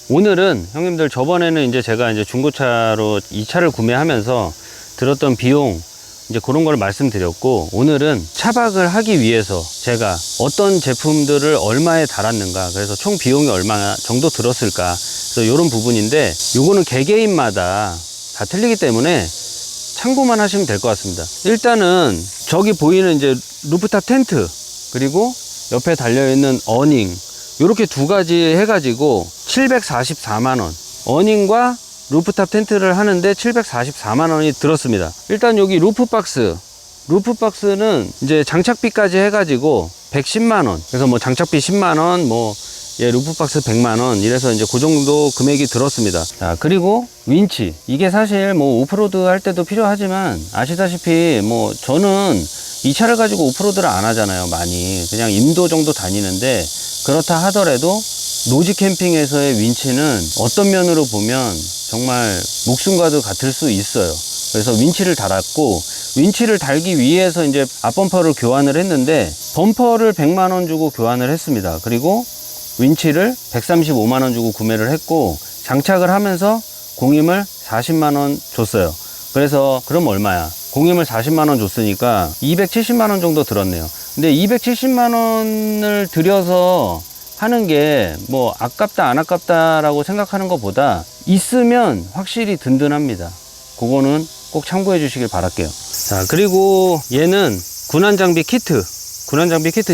오늘은 형님들 저번에는 이제 제가 이제 중고차로 이 차를 구매하면서 들었던 비용 이제 그런 걸 말씀드렸고, 오늘은 차박을 하기 위해서 제가 어떤 제품들을 얼마에 달았는가, 그래서 총 비용이 얼마 정도 들었을까, 그래서 이런 부분인데, 요거는 개개인마다 다 틀리기 때문에 참고만 하시면 될 것 같습니다. 일단은 저기 보이는 이제 루프탑 텐트, 그리고 옆에 달려있는 어닝, 요렇게 두 가지 해가지고 744만원, 어닝과 루프탑 텐트를 하는데 744만원이 들었습니다. 일단 여기 루프박스는 이제 장착비까지 해가지고 110만원, 그래서 뭐 장착비 10만원, 뭐 루프박스 100만원, 이래서 이제 그 정도 금액이 들었습니다. 자, 그리고 윈치, 이게 사실 뭐 오프로드 할 때도 필요하지만, 아시다시피 뭐 저는 이 차를 가지고 오프로드를 안 하잖아요. 많이 그냥 임도 정도 다니는데, 그렇다 하더라도 노지 캠핑에서의 윈치는 어떤 면으로 보면 정말 목숨과도 같을 수 있어요. 그래서 윈치를 달았고, 윈치를 달기 위해서 이제 앞범퍼를 교환을 했는데, 범퍼를 100만원 주고 교환을 했습니다. 그리고 윈치를 135만원 주고 구매를 했고, 장착을 하면서 공임을 40만원 줬어요. 그래서 그럼 얼마야? 공임을 40만원 줬으니까 270만원 정도 들었네요. 근데 270만원을 들여서 하는 게 뭐 아깝다 안 아깝다라고 생각하는 것보다 있으면 확실히 든든합니다. 그거는 꼭 참고해 주시길 바랄게요. 자, 그리고 얘는 군안 장비 키트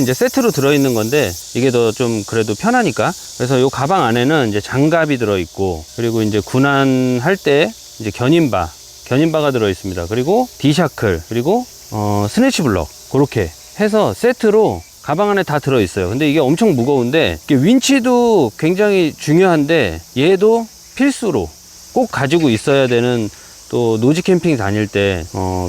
이제 세트로 들어있는 건데, 이게 더 좀 그래도 편하니까. 그래서 요 가방 안에는 이제 장갑이 들어있고, 그리고 이제 군안 할 때 이제 견인바가 들어있습니다. 그리고 디샤클, 그리고 스네치 블럭, 그렇게 해서 세트로 가방 안에 다 들어있어요. 근데 이게 엄청 무거운데, 이게 윈치도 굉장히 중요한데, 얘도 필수로 꼭 가지고 있어야 되는, 또 노지 캠핑 다닐 때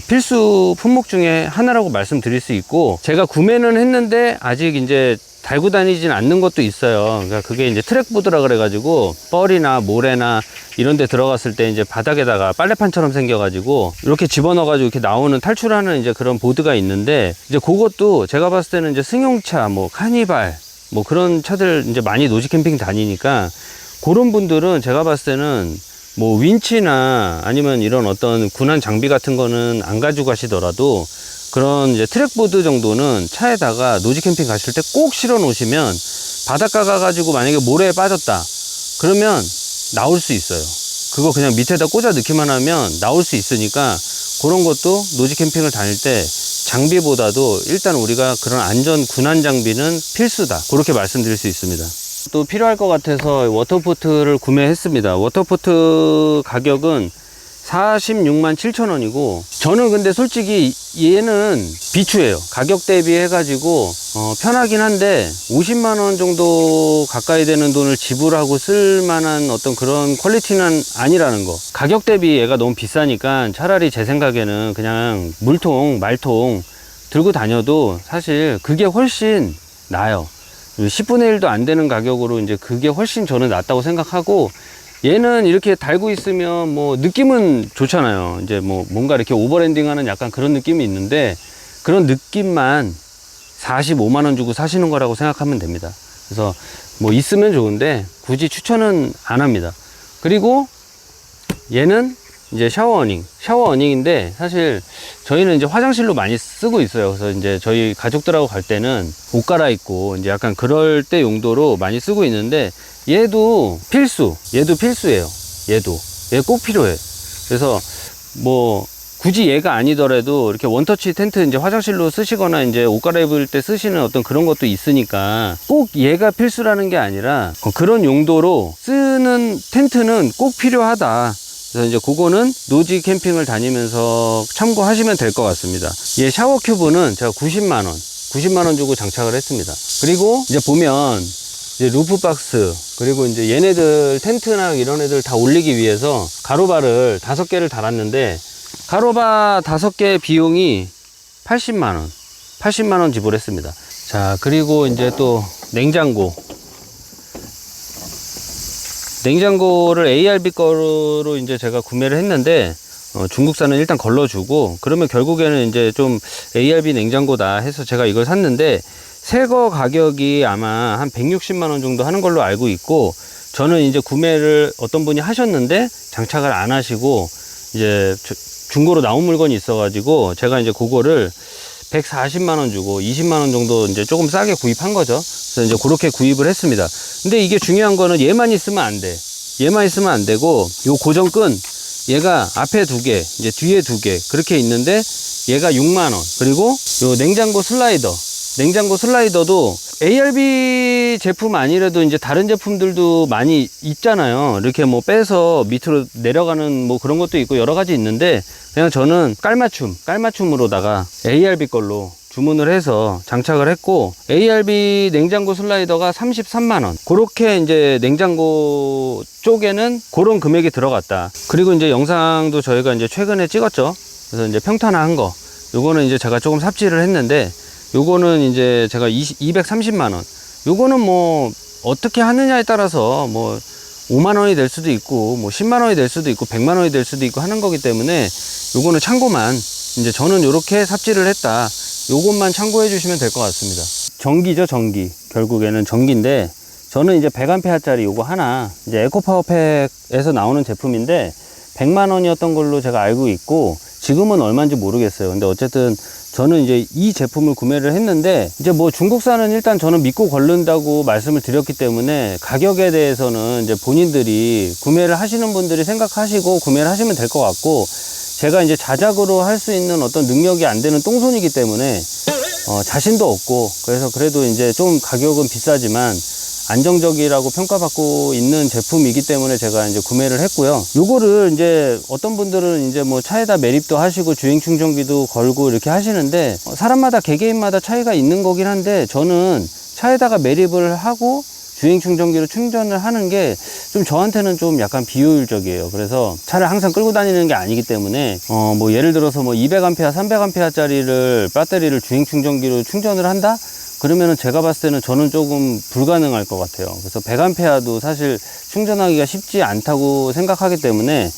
필수 품목 중에 하나라고 말씀드릴 수 있고, 제가 구매는 했는데 아직 이제 달고 다니진 않는 것도 있어요. 그러니까 그게 이제 트랙보드라 그래가지고 뻘이나 모래나 이런 데 들어갔을 때 이제 바닥에다가 빨래판처럼 생겨가지고 이렇게 집어넣어가지고 이렇게 나오는, 탈출하는 이제 그런 보드가 있는데, 이제 그것도 제가 봤을 때는 이제 승용차, 뭐 카니발, 뭐 그런 차들 이제 많이 노지 캠핑 다니니까, 그런 분들은 제가 봤을 때는 뭐 윈치나 아니면 이런 어떤 군안 장비 같은 거는 안 가지고 가시더라도, 그런 이제 트랙보드 정도는 차에다가 노지 캠핑 가실 때 꼭 실어 놓으시면, 바닷가 가가지고 만약에 모래에 빠졌다 그러면 나올 수 있어요. 그거 그냥 밑에다 꽂아 넣기만 하면 나올 수 있으니까, 그런 것도 노지 캠핑을 다닐 때 장비보다도 일단 우리가 그런 안전 군안 장비는 필수다, 그렇게 말씀드릴 수 있습니다. 또 필요할 것 같아서 워터포트를 구매했습니다. 워터포트 가격은 46만 7천원이고, 저는 근데 솔직히 얘는 비추예요. 가격 대비 해가지고 편하긴 한데 50만원 정도 가까이 되는 돈을 지불하고 쓸만한 어떤 그런 퀄리티는 아니라는 거. 가격 대비 얘가 너무 비싸니까 차라리 제 생각에는 그냥 물통, 말통 들고 다녀도 사실 그게 훨씬 나아요. 10분의 1도 안 되는 가격으로 이제 그게 훨씬 저는 낫다고 생각하고, 얘는 이렇게 달고 있으면 뭐 느낌은 좋잖아요. 이제 뭐 뭔가 이렇게 오버랜딩 하는 약간 그런 느낌이 있는데, 그런 느낌만 45만원 주고 사시는 거라고 생각하면 됩니다. 그래서 뭐 있으면 좋은데 굳이 추천은 안 합니다. 그리고 얘는 이제 샤워 어닝인데, 사실 저희는 이제 화장실로 많이 쓰고 있어요. 그래서 이제 저희 가족들하고 갈 때는 옷 갈아입고 이제 약간 그럴 때 용도로 많이 쓰고 있는데, 얘도 필수예요. 얘 꼭 필요해. 그래서 뭐 굳이 얘가 아니더라도 이렇게 원터치 텐트 이제 화장실로 쓰시거나 이제 옷 갈아입을 때 쓰시는 어떤 그런 것도 있으니까, 꼭 얘가 필수라는 게 아니라 그런 용도로 쓰는 텐트는 꼭 필요하다. 그래서 이제 그거는 노지 캠핑을 다니면서 참고하시면 될 것 같습니다. 얘 샤워 큐브는 제가 90만원 주고 장착을 했습니다. 그리고 이제 보면 이제 루프박스, 그리고 이제 얘네들 텐트나 이런 애들 다 올리기 위해서 가로바를 5개를 달았는데, 가로바 5개 비용이 80만원 지불했습니다. 자, 그리고 이제 또 냉장고를 ARB 거로 이제 제가 구매를 했는데, 중국산은 일단 걸러주고, 그러면 결국에는 이제 좀 ARB 냉장고다 해서 제가 이걸 샀는데, 새거 가격이 아마 한 160만원 정도 하는 걸로 알고 있고, 저는 이제 구매를 어떤 분이 하셨는데 장착을 안 하시고 이제 중고로 나온 물건이 있어가지고 제가 이제 그거를 140만 원 주고 20만 원 정도 이제 조금 싸게 구입한 거죠. 그래서 이제 그렇게 구입을 했습니다. 근데 이게 중요한 거는 얘만 있으면 안 돼. 얘만 있으면 안 되고 요 고정끈 얘가 앞에 2개, 이제 뒤에 2개 그렇게 있는데 얘가 6만 원. 그리고 요 냉장고 슬라이더도 ARB 제품 아니라도 이제 다른 제품들도 많이 있잖아요. 이렇게 뭐 빼서 밑으로 내려가는 뭐 그런 것도 있고 여러 가지 있는데 그냥 저는 깔맞춤으로다가 ARB 걸로 주문을 해서 장착을 했고, ARB 냉장고 슬라이더가 33만원. 그렇게 이제 냉장고 쪽에는 그런 금액이 들어갔다. 그리고 이제 영상도 저희가 이제 최근에 찍었죠. 그래서 이제 평탄화한 거. 요거는 이제 제가 조금 삽질을 했는데, 요거는 이제 제가 230만원. 요거는 뭐 어떻게 하느냐에 따라서 뭐 5만원이 될 수도 있고 뭐 10만원이 될 수도 있고 100만원이 될 수도 있고 하는 거기 때문에 요거는 참고만, 이제 저는 요렇게 삽질을 했다, 요것만 참고해 주시면 될 것 같습니다. 전기죠, 전기. 결국에는 전기인데, 저는 이제 100A 짜리 요거 하나, 이제 에코파워팩에서 나오는 제품인데 100만원이었던 걸로 제가 알고 있고, 지금은 얼마인지 모르겠어요. 근데 어쨌든 저는 이제 이 제품을 구매를 했는데, 이제 뭐 중국산은 일단 저는 믿고 거른다고 말씀을 드렸기 때문에 가격에 대해서는 이제 본인들이 구매를 하시는 분들이 생각하시고 구매를 하시면 될 것 같고, 제가 이제 자작으로 할 수 있는 어떤 능력이 안 되는 똥손이기 때문에 자신도 없고, 그래서 그래도 이제 좀 가격은 비싸지만 안정적이라고 평가받고 있는 제품이기 때문에 제가 이제 구매를 했고요. 요거를 이제 어떤 분들은 이제 뭐 차에다 매립도 하시고 주행 충전기도 걸고 이렇게 하시는데, 사람마다 개개인마다 차이가 있는 거긴 한데, 저는 차에다가 매립을 하고 주행 충전기로 충전을 하는 게 좀 저한테는 좀 약간 비효율적이에요. 그래서 차를 항상 끌고 다니는 게 아니기 때문에 뭐 예를 들어서 뭐 200A, 300A 짜리를 배터리를 주행 충전기로 충전을 한다? 그러면은 제가 봤을 때는 저는 조금 불가능할 것 같아요. 그래서 100A도 사실 충전하기가 쉽지 않다고 생각하기 때문에,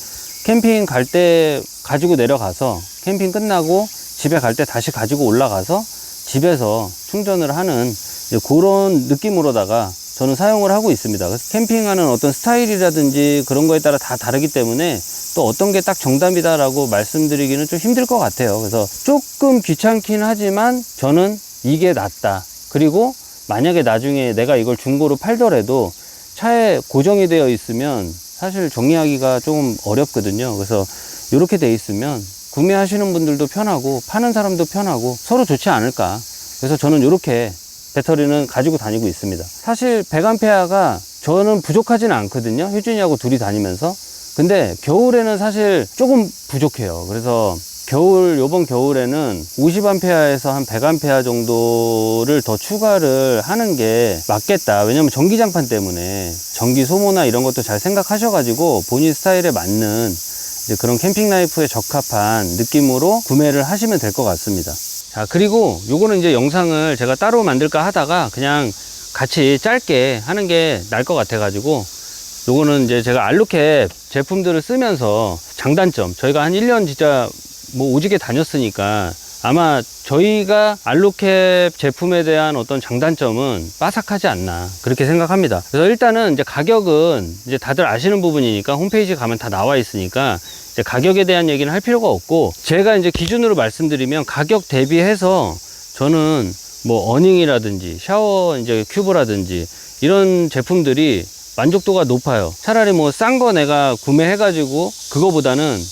캠핑 갈 때 가지고 내려가서 캠핑 끝나고 집에 갈 때 다시 가지고 올라가서 집에서 충전을 하는 이제 그런 느낌으로다가 저는 사용을 하고 있습니다. 그래서 캠핑하는 어떤 스타일이라든지 그런 거에 따라 다 다르기 때문에 또 어떤 게 딱 정답이다라고 말씀드리기는 좀 힘들 것 같아요. 그래서 조금 귀찮긴 하지만 저는 이게 낫다. 그리고 만약에 나중에 내가 이걸 중고로 팔더라도 차에 고정이 되어 있으면 사실 정리하기가 좀 어렵거든요. 그래서 이렇게 돼 있으면 구매하시는 분들도 편하고 파는 사람도 편하고 서로 좋지 않을까. 그래서 저는 이렇게 배터리는 가지고 다니고 있습니다. 사실 100A가 저는 부족하지는 않거든요. 효준이하고 둘이 다니면서. 근데 겨울에는 사실 조금 부족해요. 그래서 요번 겨울에는 50A에서 한 100A 정도를 더 추가를 하는 게 맞겠다. 왜냐면 전기장판 때문에 전기 소모나 이런 것도 잘 생각하셔가지고 본인 스타일에 맞는 이제 그런 캠핑 라이프에 적합한 느낌으로 구매를 하시면 될 것 같습니다. 자, 그리고 요거는 이제 영상을 제가 따로 만들까 하다가 그냥 같이 짧게 하는 게 나을 것 같아 가지고, 요거는 이제 제가 알루캡 제품들을 쓰면서 장단점, 저희가 한 1년 진짜 뭐 오지게 다녔으니까 아마 저희가 알루캡 제품에 대한 어떤 장단점은 빠삭하지 않나 그렇게 생각합니다. 그래서 일단은 이제 가격은 이제 다들 아시는 부분이니까 홈페이지 가면 다 나와 있으니까 이제 가격에 대한 얘기는 할 필요가 없고, 제가 이제 기준으로 말씀드리면 가격 대비해서 저는 뭐 어닝이라든지 샤워 이제 큐브라든지 이런 제품들이 만족도가 높아요. 차라리 뭐 싼 거 내가 구매해 가지고 그거보다는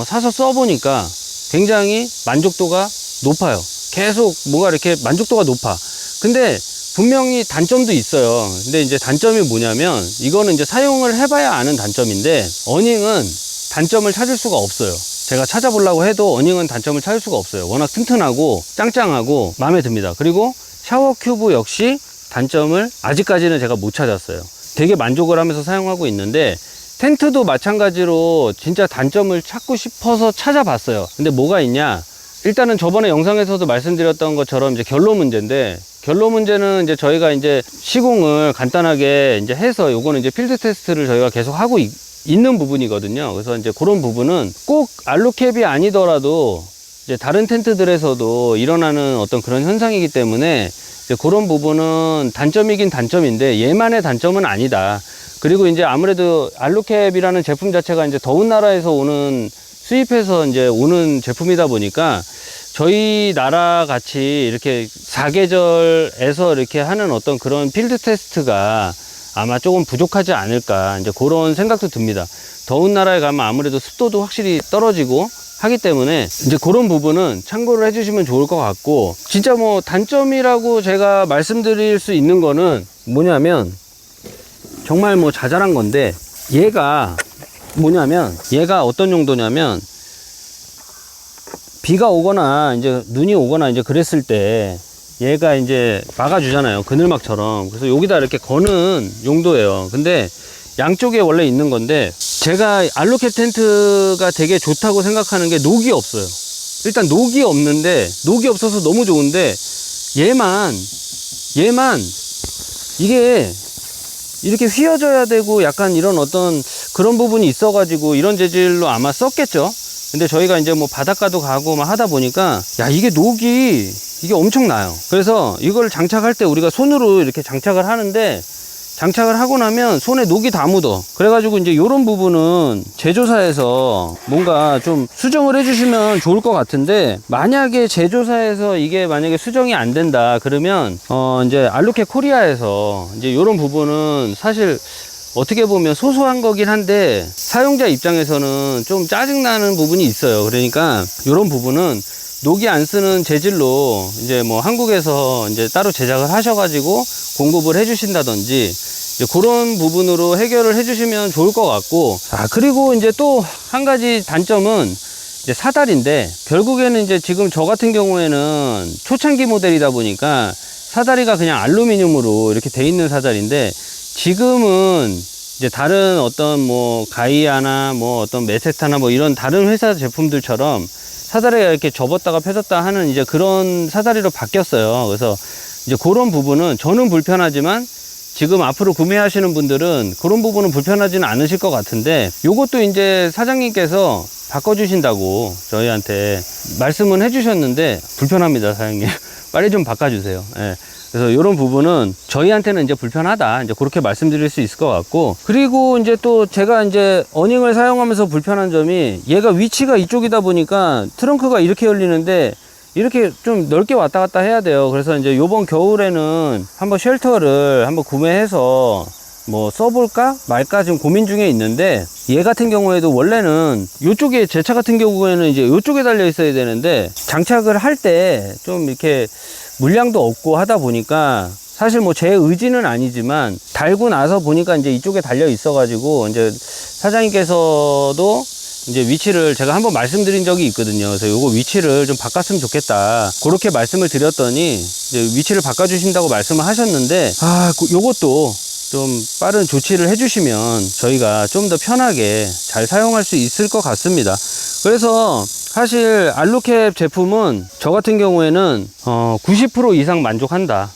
사서 써보니까 굉장히 만족도가 높아요. 계속 뭐가 이렇게 만족도가 높아. 근데 분명히 단점도 있어요. 근데 이제 단점이 뭐냐면, 이거는 이제 사용을 해봐야 아는 단점인데, 어닝은 단점을 찾을 수가 없어요. 제가 찾아보려고 해도 어닝은 단점을 찾을 수가 없어요. 워낙 튼튼하고 짱짱하고 마음에 듭니다. 그리고 샤워 큐브 역시 단점을 아직까지는 제가 못 찾았어요. 되게 만족을 하면서 사용하고 있는데, 텐트도 마찬가지로 진짜 단점을 찾고 싶어서 찾아봤어요. 근데 뭐가 있냐? 일단은 저번에 영상에서도 말씀드렸던 것처럼 이제 결로 문제인데, 결로 문제는 이제 저희가 이제 시공을 간단하게 이제 해서 요거는 이제 필드 테스트를 저희가 계속 하고 있는 부분이거든요. 그래서 이제 그런 부분은 꼭 알루캡이 아니더라도 이제 다른 텐트들에서도 일어나는 어떤 그런 현상이기 때문에 이제 그런 부분은 단점이긴 단점인데 얘만의 단점은 아니다. 그리고 이제 아무래도 알루캡이라는 제품 자체가 이제 더운 나라에서 오는, 수입해서 이제 오는 제품이다 보니까 저희 나라 같이 이렇게 사계절에서 이렇게 하는 어떤 그런 필드 테스트가 아마 조금 부족하지 않을까, 이제 그런 생각도 듭니다. 더운 나라에 가면 아무래도 습도도 확실히 떨어지고 하기 때문에 이제 그런 부분은 참고를 해주시면 좋을 것 같고, 진짜 뭐 단점이라고 제가 말씀드릴 수 있는 거는 뭐냐면, 정말 뭐 자잘한 건데, 얘가 뭐냐면, 얘가 어떤 용도냐면, 비가 오거나 이제 눈이 오거나 이제 그랬을 때 얘가 이제 막아주잖아요, 그늘막처럼. 그래서 여기다 이렇게 거는 용도예요. 근데 양쪽에 원래 있는 건데, 제가 알루캡 텐트가 되게 좋다고 생각하는 게 녹이 없어요. 일단 녹이 없는데, 녹이 없어서 너무 좋은데, 얘만 이게 이렇게 휘어져야 되고 약간 이런 어떤 그런 부분이 있어 가지고 이런 재질로 아마 썼겠죠. 근데 저희가 이제 뭐 바닷가도 가고 막 하다 보니까, 야, 이게 녹이 이게 엄청 나요. 그래서 이걸 장착할 때 우리가 손으로 이렇게 장착을 하는데, 장착을 하고 나면 손에 녹이 다 묻어. 그래가지고 이제 이런 부분은 제조사에서 뭔가 좀 수정을 해주시면 좋을 것 같은데, 만약에 제조사에서 이게 만약에 수정이 안 된다 그러면 이제 알루캡 코리아에서 이제 이런 부분은 사실 어떻게 보면 소소한 거긴 한데 사용자 입장에서는 좀 짜증나는 부분이 있어요. 그러니까 이런 부분은 녹이 안 쓰는 재질로 이제 뭐 한국에서 이제 따로 제작을 하셔가지고 공급을 해주신다든지, 이제 그런 부분으로 해결을 해주시면 좋을 것 같고, 그리고 이제 또 한 가지 단점은 이제 사다리인데, 결국에는 이제 지금 저 같은 경우에는 초창기 모델이다 보니까 사다리가 그냥 알루미늄으로 이렇게 돼 있는 사다리인데, 지금은 이제 다른 어떤 뭐 가이아나 뭐 어떤 메세타나 뭐 이런 다른 회사 제품들처럼 사다리가 이렇게 접었다가 펴졌다 하는 이제 그런 사다리로 바뀌었어요. 그래서 이제 그런 부분은 저는 불편하지만, 지금 앞으로 구매하시는 분들은 그런 부분은 불편하지는 않으실 것 같은데, 요것도 이제 사장님께서 바꿔주신다고 저희한테 말씀은 해주셨는데, 불편합니다, 사장님. 빨리 좀 바꿔주세요. 예. 그래서 이런 부분은 저희한테는 이제 불편하다, 이제 그렇게 말씀드릴 수 있을 것 같고, 그리고 이제 또 제가 이제 어닝을 사용하면서 불편한 점이, 얘가 위치가 이쪽이다 보니까 트렁크가 이렇게 열리는데 이렇게 좀 넓게 왔다 갔다 해야 돼요. 그래서 이제 요번 겨울에는 한번 쉘터를 한번 구매해서 뭐 써볼까 말까 지금 고민 중에 있는데, 얘 같은 경우에도 원래는 요쪽에, 제 차 같은 경우에는 이제 요쪽에 달려 있어야 되는데, 장착을 할 때 좀 이렇게 물량도 없고 하다 보니까, 사실 뭐 제 의지는 아니지만 달고 나서 보니까 이제 이쪽에 달려 있어 가지고, 이제 사장님께서도 이제 위치를 제가 한번 말씀드린 적이 있거든요. 그래서 요거 위치를 좀 바꿨으면 좋겠다, 그렇게 말씀을 드렸더니 이제 위치를 바꿔주신다고 말씀을 하셨는데, 요것도 좀 빠른 조치를 해주시면 저희가 좀 더 편하게 잘 사용할 수 있을 것 같습니다. 그래서 사실 알루캡 제품은 저 같은 경우에는 90% 이상 만족한다,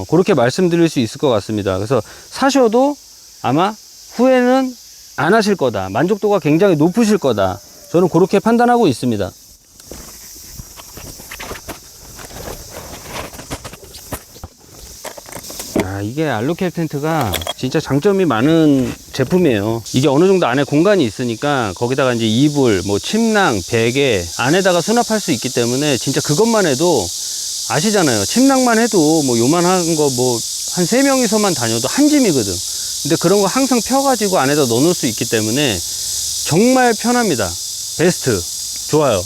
그렇게 말씀드릴 수 있을 것 같습니다. 그래서 사셔도 아마 후회는 안 하실 거다, 만족도가 굉장히 높으실 거다, 저는 그렇게 판단하고 있습니다. 이게 알루캡 텐트가 진짜 장점이 많은 제품이에요. 이게 어느 정도 안에 공간이 있으니까 거기다가 이제 이불, 뭐 침낭, 베개 안에다가 수납할 수 있기 때문에, 진짜 그것만 해도 아시잖아요. 침낭만 해도 뭐 요만한 거 뭐 한 3명이서만 다녀도 한 짐이거든. 근데 그런 거 항상 펴가지고 안에다 넣어놓을 수 있기 때문에 정말 편합니다. 베스트. 좋아요.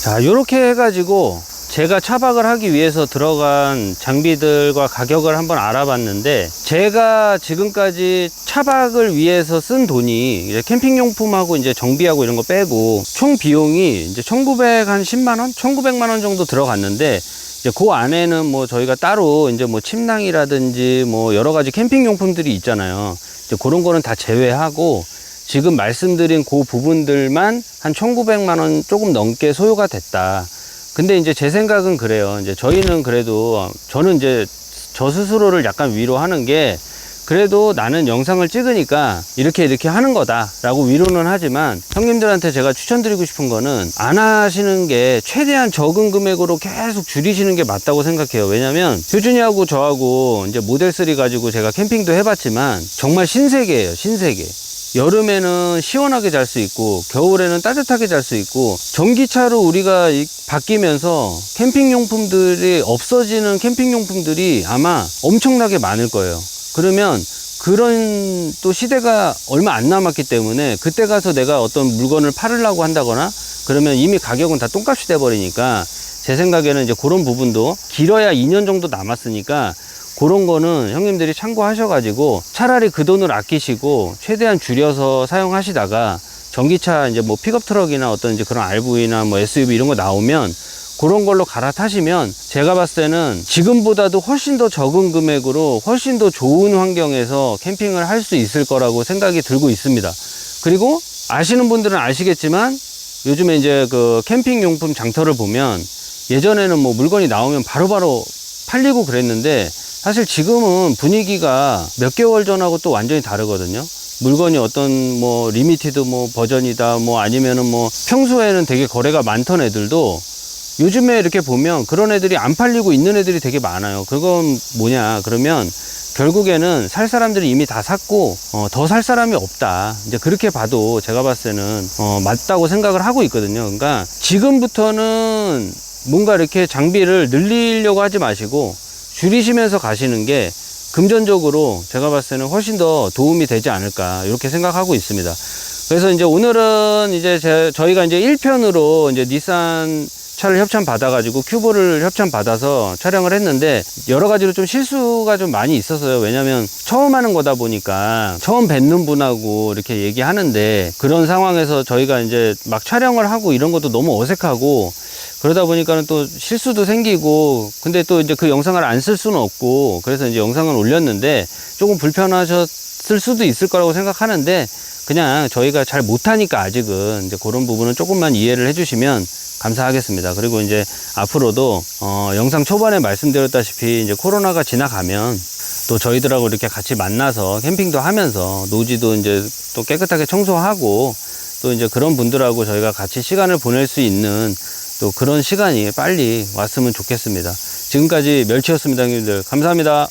자, 요렇게 해가지고 제가 차박을 하기 위해서 들어간 장비들과 가격을 한번 알아봤는데, 제가 지금까지 차박을 위해서 쓴 돈이 이제 캠핑용품하고 이제 정비하고 이런 거 빼고 총 비용이 이제 1910만원? 1900만원 정도 들어갔는데, 이제 그 안에는 뭐 저희가 따로 이제 뭐 침낭이라든지 뭐 여러 가지 캠핑용품들이 있잖아요. 이제 그런 거는 다 제외하고 지금 말씀드린 그 부분들만 한 1900만원 조금 넘게 소요가 됐다. 근데 이제 제 생각은 그래요. 이제 저희는 그래도, 저는 이제 저 스스로를 약간 위로하는 게, 그래도 나는 영상을 찍으니까 이렇게 하는 거다 라고 위로는 하지만, 형님들한테 제가 추천드리고 싶은 거는 안 하시는 게 최대한 적은 금액으로 계속 줄이시는 게 맞다고 생각해요. 왜냐면 효준이하고 저하고 이제 모델 3 가지고 제가 캠핑도 해봤지만 정말 신세계예요, 신세계. 여름에는 시원하게 잘 수 있고 겨울에는 따뜻하게 잘 수 있고, 전기차로 우리가 바뀌면서 캠핑용품들이 없어지는 캠핑용품들이 아마 엄청나게 많을 거예요. 그러면 그런 또 시대가 얼마 안 남았기 때문에 그때 가서 내가 어떤 물건을 팔으려고 한다거나 그러면 이미 가격은 다 똥값이 돼 버리니까, 제 생각에는 이제 그런 부분도 길어야 2년 정도 남았으니까 그런 거는 형님들이 참고하셔가지고 차라리 그 돈을 아끼시고 최대한 줄여서 사용하시다가, 전기차 이제 뭐 픽업 트럭이나 어떤 이제 그런 RV나 뭐 SUV 이런 거 나오면 그런 걸로 갈아타시면 제가 봤을 때는 지금보다도 훨씬 더 적은 금액으로 훨씬 더 좋은 환경에서 캠핑을 할 수 있을 거라고 생각이 들고 있습니다. 그리고 아시는 분들은 아시겠지만 요즘에 이제 그 캠핑 용품 장터를 보면 예전에는 뭐 물건이 나오면 바로바로 팔리고 그랬는데, 사실 지금은 분위기가 몇 개월 전하고 또 완전히 다르거든요. 물건이 어떤 뭐 리미티드 뭐 버전이다 뭐 아니면은 뭐 평소에는 되게 거래가 많던 애들도 요즘에 이렇게 보면 그런 애들이 안 팔리고 있는 애들이 되게 많아요. 그건 뭐냐 그러면 결국에는 살 사람들이 이미 다 샀고 더 살 사람이 없다, 이제 그렇게 봐도 제가 봤을 때는 맞다고 생각을 하고 있거든요. 그러니까 지금부터는 뭔가 이렇게 장비를 늘리려고 하지 마시고 줄이시면서 가시는 게 금전적으로 제가 봤을 때는 훨씬 더 도움이 되지 않을까, 이렇게 생각하고 있습니다. 그래서 이제 오늘은 이제 저희가 이제 1편으로 이제 닛산 차를 협찬 받아가지고 큐브를 협찬 받아서 촬영을 했는데, 여러 가지로 좀 실수가 좀 많이 있었어요. 왜냐면 처음 하는 거다 보니까 처음 뵙는 분하고 이렇게 얘기하는데, 그런 상황에서 저희가 이제 막 촬영을 하고 이런 것도 너무 어색하고, 그러다 보니까는 또 실수도 생기고, 근데 또 이제 그 영상을 안 쓸 수는 없고, 그래서 이제 영상을 올렸는데 조금 불편하셨을 수도 있을 거라고 생각하는데, 그냥 저희가 잘 못하니까 아직은 이제 그런 부분은 조금만 이해를 해주시면 감사하겠습니다. 그리고 이제 앞으로도 영상 초반에 말씀드렸다시피 이제 코로나가 지나가면 또 저희들하고 이렇게 같이 만나서 캠핑도 하면서 노지도 이제 또 깨끗하게 청소하고, 또 이제 그런 분들하고 저희가 같이 시간을 보낼 수 있는 또 그런 시간이 빨리 왔으면 좋겠습니다. 지금까지 멸치였습니다, 형님들. 감사합니다.